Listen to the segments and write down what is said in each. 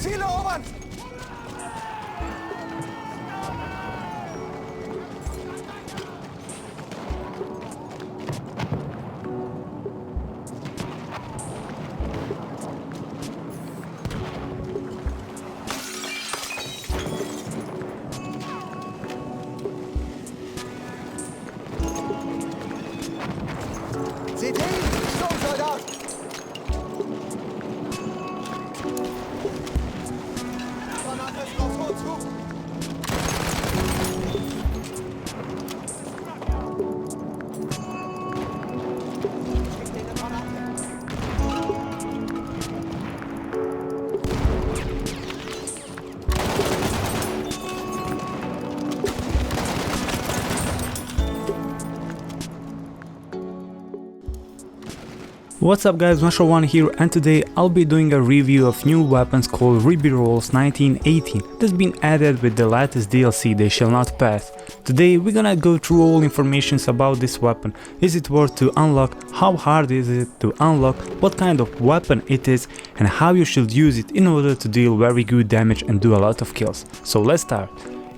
Ziele erobern! Seht hin! Sturmsoldat! Granate ist auf uns zu! Schickt den Granate! What's up guys, One here, and today I'll be doing a review of new weapons called Ribeyrolles 1918 that's been added with the latest DLC They Shall Not Pass. Today we're gonna go through all informations about this weapon. Is it worth to unlock, how hard is it to unlock, what kind of weapon it is, and how you should use it in order to deal very good damage and do a lot of kills. So let's start.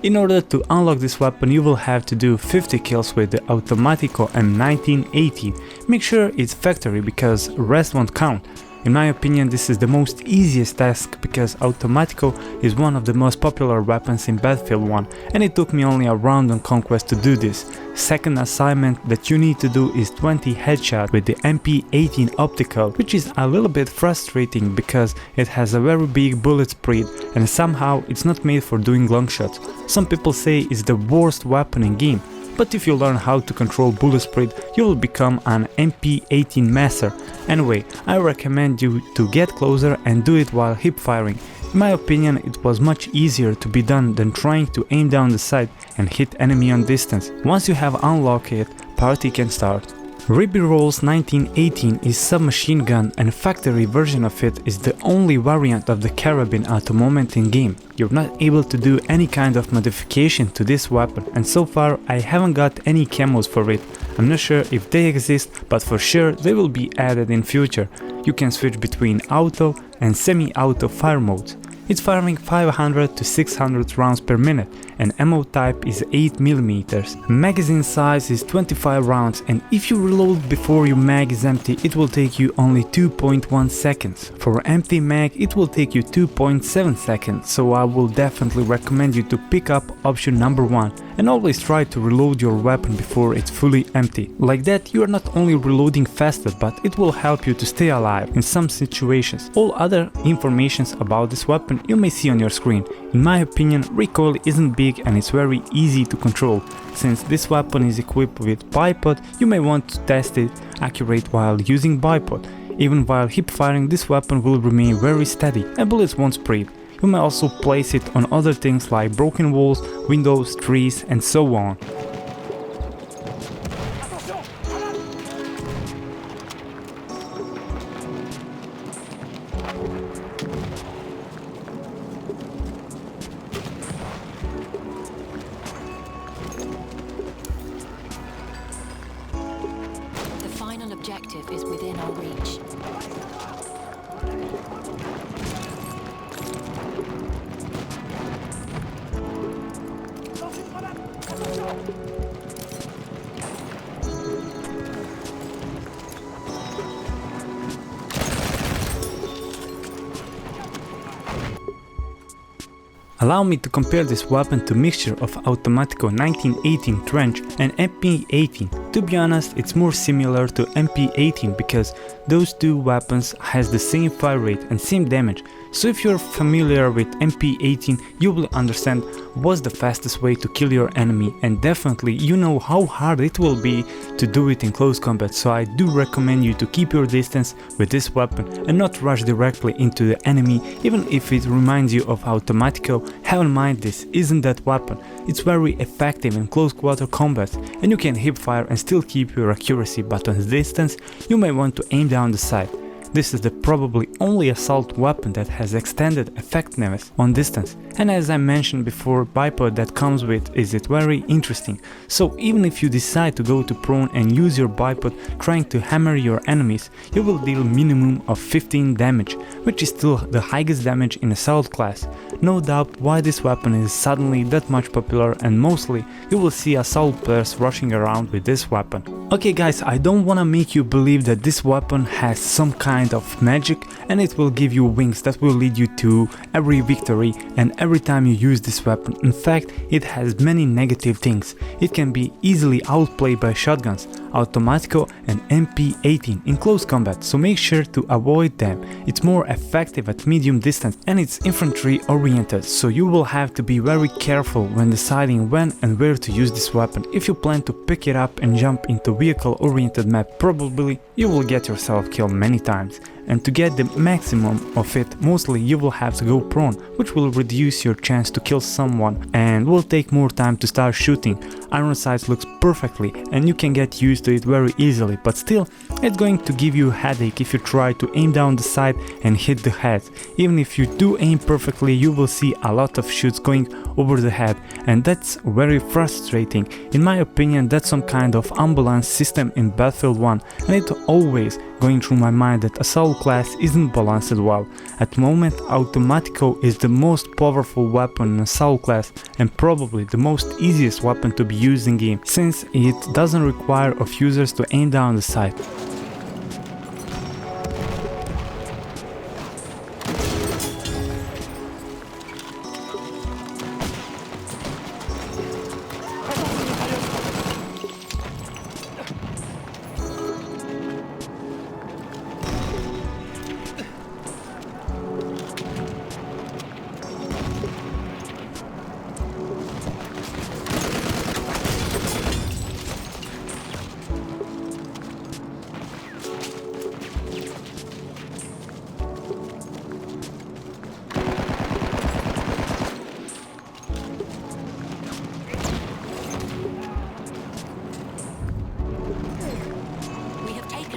In order to unlock this weapon you will have to do 50 kills with the Automatico M1918. Make sure it's factory because rest won't count. In my opinion this is the most easiest task because Automatico is one of the most popular weapons in Battlefield 1 and it took me only a round on Conquest to do this. Second assignment that you need to do is 20 headshots with the MP18 optical, which is a little bit frustrating because it has a very big bullet speed and somehow it's not made for doing long shots. Some people say it's the worst weapon in game, but if you learn how to control bullet speed you will become an MP18 master. Anyway, I recommend you to get closer and do it while hip firing. In my opinion it was much easier to be done than trying to aim down the sight and hit enemy on distance. Once you have unlocked it, party can start. Ribeyrolles 1918 is submachine gun and factory version of it is the only variant of the carabine at the moment in game. You're not able to do any kind of modification to this weapon and so far I haven't got any camos for it. I'm not sure if they exist, but for sure they will be added in future. You can switch between auto and semi-auto fire modes. It's firing 500 to 600 rounds per minute and ammo type is 8mm. Magazine size is 25 rounds and if you reload before your mag is empty it will take you only 2.1 seconds. For empty mag it will take you 2.7 seconds, so I will definitely recommend you to pick up option number 1 and always try to reload your weapon before it's fully empty. Like that you are not only reloading faster but it will help you to stay alive in some situations. All other informations about this weapon you may see on your screen. In my opinion recoil isn't big and it's very easy to control. Since this weapon is equipped with bipod you may want to test it accurate while using bipod. Even while hip firing this weapon will remain very steady and bullets won't spread. You may also place it on other things like broken walls, windows, trees and so on. The final objective is within our reach. Allow me to compare this weapon to mixture of Automatico 1918 Trench and MP18. To be honest, it's more similar to MP18 because those two weapons has the same fire rate and same damage. So if you're familiar with MP18, you will understand what's the fastest way to kill your enemy, and definitely you know how hard it will be to do it in close combat, so I do recommend you to keep your distance with this weapon and not rush directly into the enemy. Even if it reminds you of Automatico, have in mind this isn't that weapon. It's very effective in close quarter combat and you can hip fire and still keep your accuracy, but on distance you may want to aim down the sight. This is the probably only assault weapon that has extended effectiveness on distance, and as I mentioned before, bipod that comes with is it very interesting. So even if you decide to go to prone and use your bipod trying to hammer your enemies, you will deal minimum of 15 damage, which is still the highest damage in assault class. No doubt why this weapon is suddenly that much popular, and mostly you will see assault players rushing around with this weapon. Okay guys, I don't wanna make you believe that this weapon has some kind of magic and it will give you wings that will lead you to every victory and every time you use this weapon. In fact, it has many negative things. It can be easily outplayed by shotguns, automatico and MP18 in close combat, so make sure to avoid them. It's more effective at medium distance and it's infantry oriented, so you will have to be very careful when deciding when and where to use this weapon. If you plan to pick it up and jump into vehicle oriented map, probably you will get yourself killed many times. And to get the maximum of it, mostly you will have to go prone, which will reduce your chance to kill someone and will take more time to start shooting. Iron sights looks perfectly and you can get used to it very easily, but still it's going to give you a headache if you try to aim down the sight and hit the head. Even if you do aim perfectly, you will see a lot of shots going over the head, and that's very frustrating. In my opinion, that's some kind of unbalanced system in Battlefield 1, and it's always going through my mind that assault class isn't balanced well. At the moment, automatico is the most powerful weapon in assault class and probably the most easiest weapon to be used in game, since it doesn't require of users to aim down the sight.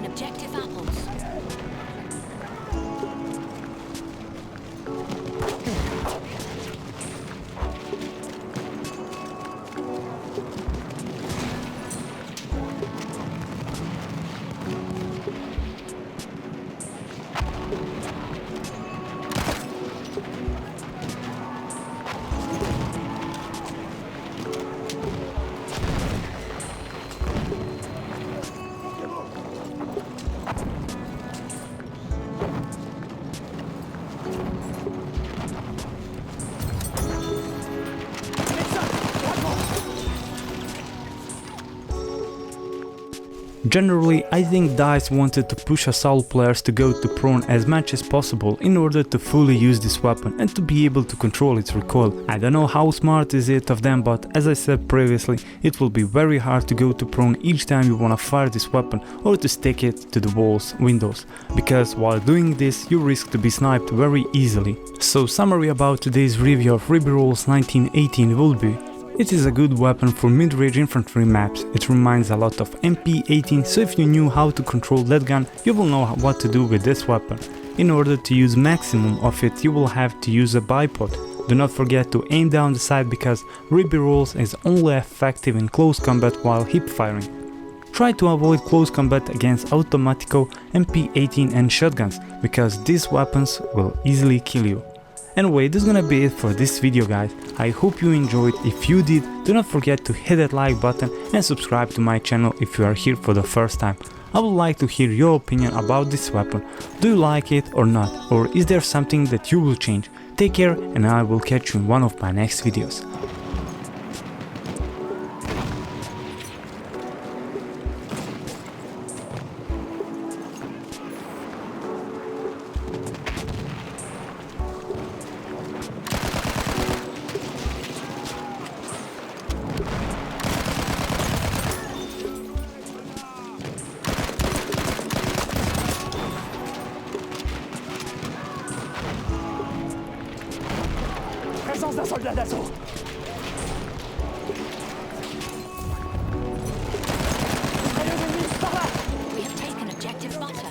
Objective apples. Generally, I think DICE wanted to push assault players to go to prone as much as possible in order to fully use this weapon and to be able to control its recoil. I don't know how smart is it of them, but as I said previously, it will be very hard to go to prone each time you wanna fire this weapon or to stick it to the walls, windows, because while doing this you risk to be sniped very easily. So summary about today's review of Ribeyrolles 1918 will be: it is a good weapon for mid-range infantry maps. It reminds a lot of MP18, so if you knew how to control that gun, you will know what to do with this weapon. In order to use maximum of it, you will have to use a bipod. Do not forget to aim down the sight, because Ribeyrolles is only effective in close combat while hip firing. Try to avoid close combat against automatico, MP18 and shotguns, because these weapons will easily kill you. Anyway, this is gonna be it for this video, guys. I hope you enjoyed. If you did, do not forget to hit that like button and subscribe to my channel if you are here for the first time. I would like to hear your opinion about this weapon. Do you like it or not? Or is there something that you will change? Take care, and I will catch you in one of my next videos. Présence d'un soldat d'assaut. We have taken objective butter.